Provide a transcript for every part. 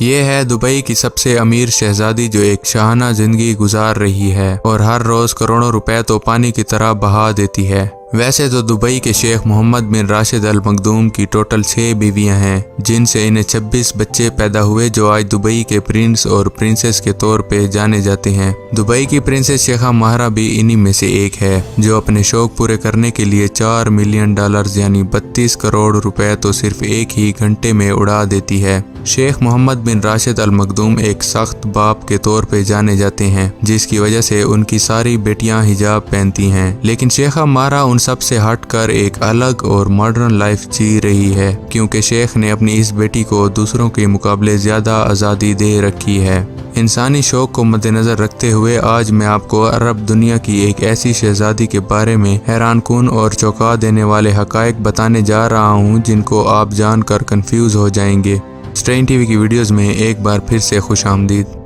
یہ ہے دبئی کی سب سے امیر شہزادی جو ایک شاہانہ زندگی گزار رہی ہے اور ہر روز کروڑوں روپے تو پانی کی طرح بہا دیتی ہے۔ ویسے تو دبئی کے شیخ محمد بن راشد ال مخدوم کی ٹوٹل 6 بیویاں ہیں، جن سے انہیں 26 بچے پیدا ہوئے جو آج دبئی کے پرنس اور پرنسس کے طور پہ جانے جاتے ہیں۔ دبئی کی پرنسس شیخہ ماہرہ بھی انہی میں سے ایک ہے، جو اپنے شوق پورے کرنے کے لیے $4 ملین یعنی 32 کروڑ روپے تو صرف ایک ہی گھنٹے میں اڑا دیتی ہے۔ شیخ محمد بن راشد ال مخدوم ایک سخت باپ کے طور پہ جانے جاتے ہیں، جس کی وجہ سے ان کی ساری بیٹیاں حجاب پہنتی ہیں، لیکن شیخہ ماہرہ ان سب سے ہٹ کر ایک الگ اور ماڈرن لائف جی رہی ہے، کیونکہ شیخ نے اپنی اس بیٹی کو دوسروں کے مقابلے زیادہ آزادی دے رکھی ہے۔ انسانی شوق کو مد نظر رکھتے ہوئے آج میں آپ کو عرب دنیا کی ایک ایسی شہزادی کے بارے میں حیران کن اور چونکا دینے والے حقائق بتانے جا رہا ہوں جن کو آپ جان کر کنفیوز ہو جائیں گے۔ اسٹرین ٹی وی کی ویڈیوز میں ایک بار پھر سے خوش آمدید۔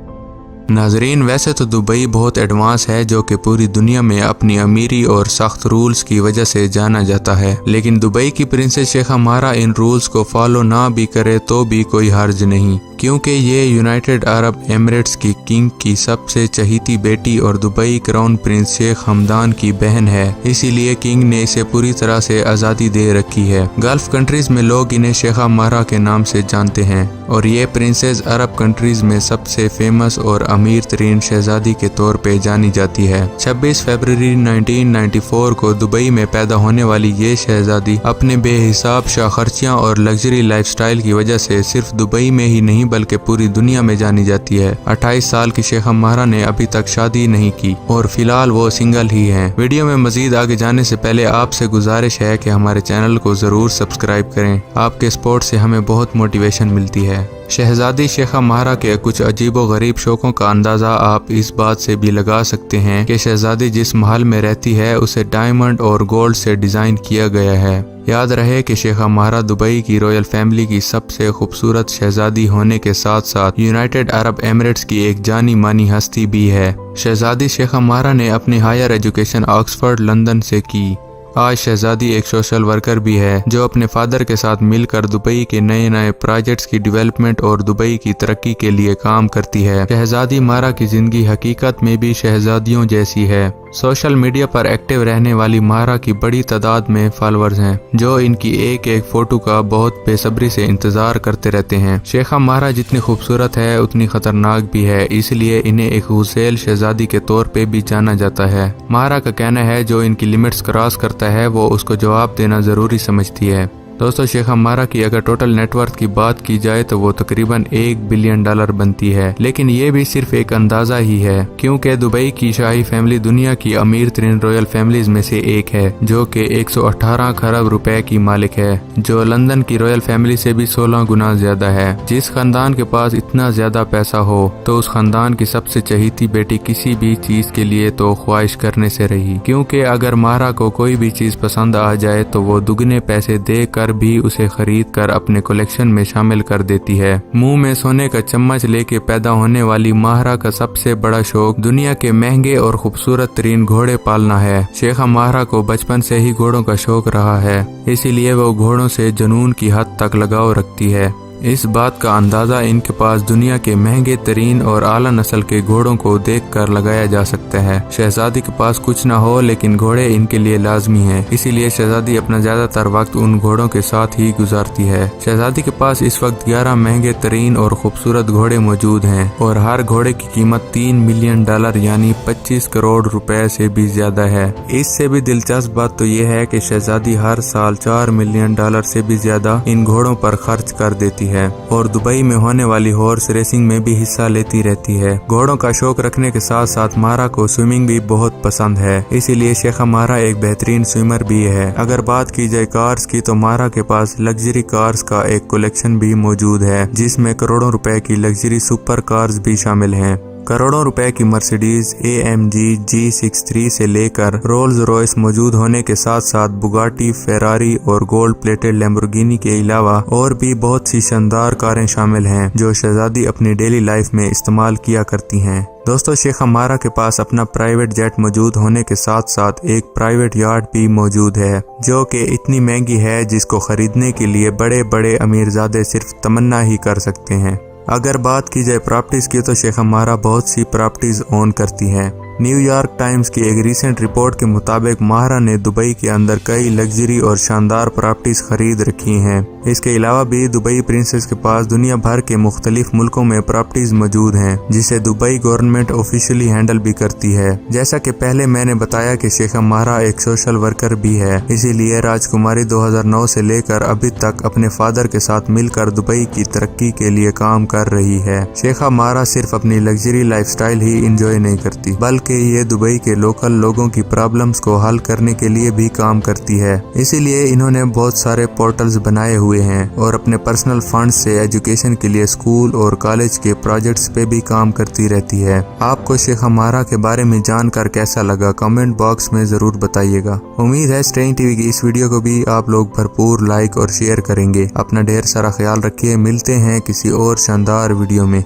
ناظرین، ویسے تو دبئی بہت ایڈوانس ہے، جو کہ پوری دنیا میں اپنی امیری اور سخت رولز کی وجہ سے جانا جاتا ہے، لیکن دبئی کی پرنسس شیخہ ماہرہ ان رولز کو فالو نہ بھی کرے تو بھی کوئی حرج نہیں، کیونکہ یہ یونائٹڈ عرب ایمریٹس کی کنگ کی سب سے چہیتی بیٹی اور دبئی کراؤن پرنس شیخ حمدان کی بہن ہے، اسی لیے کنگ نے اسے پوری طرح سے آزادی دے رکھی ہے۔ گلف کنٹریز میں لوگ انہیں شیخہ ماہرہ کے نام سے جانتے ہیں، اور یہ پرنسس عرب کنٹریز میں سب سے فیمس اور امیر ترین شہزادی کے طور پہ جانی جاتی ہے۔ 26 فروری 1994 کو دبئی میں پیدا ہونے والی یہ شہزادی اپنے بے حساب شاہ خرچیاں اور لگژری لائف سٹائل کی وجہ سے صرف دبئی میں ہی نہیں بلکہ پوری دنیا میں جانی جاتی ہے۔ 28 سال کی شیخہ ماہرہ نے ابھی تک شادی نہیں کی اور فی الحال وہ سنگل ہی ہیں۔ ویڈیو میں مزید آگے جانے سے پہلے آپ سے گزارش ہے کہ ہمارے چینل کو ضرور سبسکرائب کریں، آپ کے سپورٹ سے ہمیں بہت موٹیویشن ملتی ہے۔ شہزادی شیخہ ماہرہ کے کچھ عجیب و غریب شوقوں کا اندازہ آپ اس بات سے بھی لگا سکتے ہیں کہ شہزادی جس محل میں رہتی ہے اسے ڈائمنڈ اور گولڈ سے ڈیزائن کیا گیا ہے۔ یاد رہے کہ شیخہ ماہرہ دبئی کی رائل فیملی کی سب سے خوبصورت شہزادی ہونے کے ساتھ ساتھ یونائٹڈ عرب ایمریٹس کی ایک جانی مانی ہستی بھی ہے۔ شہزادی شیخہ ماہرہ نے اپنی ہائر ایجوکیشن آکسفورڈ لندن سے کی۔ آج شہزادی ایک سوشل ورکر بھی ہے جو اپنے فادر کے ساتھ مل کر دبئی کے نئے پروجیکٹس کی ڈیولپمنٹ اور دبئی کی ترقی کے لیے کام کرتی ہے۔ شہزادی ماہرہ کی زندگی حقیقت میں بھی شہزادیوں جیسی ہے۔ سوشل میڈیا پر ایکٹیو رہنے والی ماہرہ کی بڑی تعداد میں فالوورز ہیں جو ان کی ایک ایک فوٹو کا بہت بے صبری سے انتظار کرتے رہتے ہیں۔ شیخہ ماہرہ جتنی خوبصورت ہے اتنی خطرناک بھی ہے، اس لیے انہیں ایک غسیل شہزادی کے طور پہ بھی جانا جاتا ہے۔ ماہرہ کا کہنا ہے جو ان کی لمٹس کراس کرتا ہے وہ اس کو جواب دینا ضروری سمجھتی ہے۔ دوستو، شیخہ ماہرہ کی اگر ٹوٹل نیٹ ورتھ کی بات کی جائے تو وہ تقریباً $1 بلین بنتی ہے، لیکن یہ بھی صرف ایک اندازہ ہی ہے، کیونکہ دبئی کی شاہی فیملی دنیا کی امیر ترین رائل فیملیز میں سے ایک ہے، جو کہ 118 کھرب روپے کی مالک ہے، جو لندن کی رائل فیملی سے بھی 16 گنا زیادہ ہے۔ جس خاندان کے پاس اتنا زیادہ پیسہ ہو تو اس خاندان کی سب سے چہیتی بیٹی کسی بھی چیز کے لیے تو خواہش کرنے سے رہی، کیونکہ اگر ماہرہ کو کوئی بھی چیز پسند آ جائے تو وہ دگنے پیسے دے کر بھی اسے خرید کر اپنے کلیکشن میں شامل کر دیتی ہے۔ منہ میں سونے کا چمچ لے کے پیدا ہونے والی ماہرہ کا سب سے بڑا شوق دنیا کے مہنگے اور خوبصورت ترین گھوڑے پالنا ہے۔ شیخہ ماہرہ کو بچپن سے ہی گھوڑوں کا شوق رہا ہے، اسی لیے وہ گھوڑوں سے جنون کی حد تک لگاؤ رکھتی ہے۔ اس بات کا اندازہ ان کے پاس دنیا کے مہنگے ترین اور اعلیٰ نسل کے گھوڑوں کو دیکھ کر لگایا جا سکتا ہے۔ شہزادی کے پاس کچھ نہ ہو لیکن گھوڑے ان کے لیے لازمی ہیں، اسی لیے شہزادی اپنا زیادہ تر وقت ان گھوڑوں کے ساتھ ہی گزارتی ہے۔ شہزادی کے پاس اس وقت 11 مہنگے ترین اور خوبصورت گھوڑے موجود ہیں اور ہر گھوڑے کی قیمت $3 ملین یعنی 25 کروڑ روپے سے بھی زیادہ ہے۔ اس سے بھی دلچسپ بات تو یہ ہے کہ شہزادی ہر سال $4 ملین سے بھی زیادہ ان گھوڑوں پر خرچ کر دیتی ہے اور دبئی میں ہونے والی ہارس ریسنگ میں بھی حصہ لیتی رہتی ہے۔ گھوڑوں کا شوق رکھنے کے ساتھ ساتھ ماہرہ کو سوئمنگ بھی بہت پسند ہے، اسی لیے شیخہ ماہرہ ایک بہترین سوئمر بھی ہے۔ اگر بات کی جائے کارز کی تو ماہرہ کے پاس لگژری کارز کا ایک کلیکشن بھی موجود ہے، جس میں کروڑوں روپے کی لگژری سپر کارز بھی شامل ہیں۔ کروڑوں روپے کی مرسیڈیز AMG G63 سے لے کر رولز روئس موجود ہونے کے ساتھ ساتھ بگاٹی، فیراری اور گولڈ پلیٹڈ لیمبورگینی کے علاوہ اور بھی بہت سی شاندار کاریں شامل ہیں جو شہزادی اپنی ڈیلی لائف میں استعمال کیا کرتی ہیں۔ دوستو، شیخہ ماہرہ کے پاس اپنا پرائیویٹ جیٹ موجود ہونے کے ساتھ ساتھ ایک پرائیویٹ یاٹ بھی موجود ہے جو کہ اتنی مہنگی ہے جس کو خریدنے کے لیے بڑے بڑے امیرزادے صرف تمنا ہی کر سکتے ہیں۔ اگر بات کی جائے پراپرٹیز کی تو شیخ امارہ بہت سی پراپرٹیز اون کرتی ہیں۔ نیو یارک ٹائمز کی ایک ریسنٹ رپورٹ کے مطابق ماہرہ نے دبئی کے اندر کئی لگژری اور شاندار پراپرٹیز خرید رکھی ہیں۔ اس کے علاوہ بھی دبئی پرنسس کے پاس دنیا بھر کے مختلف ملکوں میں پراپرٹیز موجود ہیں جسے دبئی گورنمنٹ آفیشلی ہینڈل بھی کرتی ہے۔ جیسا کہ پہلے میں نے بتایا کہ شیخہ ماہرہ ایک سوشل ورکر بھی ہے، اسی لیے راجکماری 2009 سے لے کر ابھی تک اپنے فادر کے ساتھ مل کر دبئی کی ترقی کے لیے کام کر رہی ہے۔ شیخہ ماہرہ صرف اپنی لگژری لائف سٹائل ہی انجوائے نہیں کرتی بلکہ یہ دبئی کے لوکل لوگوں کی پرابلمز کو حل کرنے کے لیے بھی کام کرتی ہے۔ اسی لیے انہوں نے بہت سارے پورٹلز بنائے ہوئے ہیں اور اپنے پرسنل فنڈ سے ایجوکیشن کے لیے اسکول اور کالج کے پروجیکٹس پہ بھی کام کرتی رہتی ہے۔ آپ کو شیخہ ماہرہ کے بارے میں جان کر کیسا لگا کمنٹ باکس میں ضرور بتائیے گا۔ امید ہے اسٹرینگ ٹی وی کی اس ویڈیو کو بھی آپ لوگ بھرپور لائک اور شیئر کریں گے۔ اپنا ڈھیر سارا خیال رکھیے، ملتے ہیں کسی اور شاندار ویڈیو میں۔